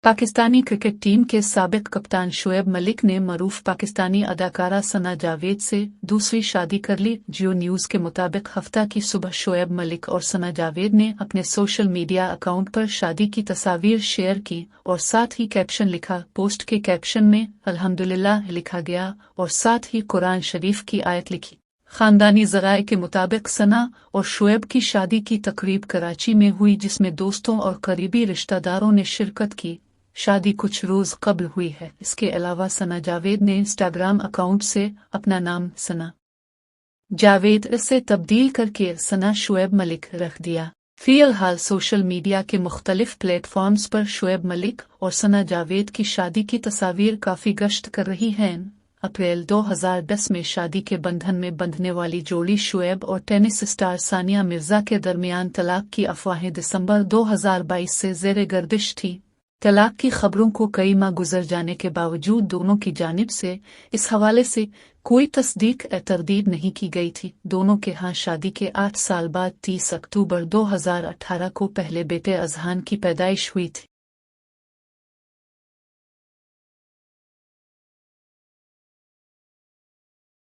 Pakistani cricket team के साबिक कप्तान शोएब मलिक ने मरूफ पाकिस्तानी अदाकारा सना जावेद से दूसरी शादी कर ली। जियो न्यूज के मुताबिक हफ्ता की सुबह शोएब मलिक और सना जावेद ने अपने सोशल मीडिया अकाउंट पर शादी की तस्वीर शेयर की और साथ ही कैप्शन लिखा। पोस्ट के कैप्शन में अल्हम्दुलिल्लाह लिखा गया और साथ ही कुरान शरीफ की आयत लिखी। खानदानी ज़राए के मुताबिक सना और शोएब की शादी की तकरीब कराची में हुई, जिसमें दोस्तों और करीबी रिश्तेदारों ने शिरकत की। शादी कुछ रोज कबल हुई है। इसके अलावा सना जावेद ने इंस्टाग्राम अकाउंट से अपना नाम सना जावेद से तब्दील करके सना शोएब मलिक रख दिया। फिलहाल सोशल मीडिया के मुख्तलिफ प्लेटफॉर्म्स पर शोएब मलिक और सना जावेद की शादी की तस्वीर काफी गश्त कर रही हैं। अप्रैल 2010 में शादी के बंधन में बंधने वाली जोड़ी शोएब और टेनिस स्टार सानिया मिर्जा के दरमियान तलाक की अफवाहें दिसंबर 2022 से ज़ेरे गर्दिश थी। तलाक की खबरों को कई माह गुजर जाने के बावजूद दोनों की जानिब से इस हवाले से कोई तस्दीक या तरदीद नहीं की गई थी। दोनों के यहाँ शादी के 8 साल बाद 30 अक्टूबर 2018 को पहले बेटे अजहान की पैदाइश हुई थी।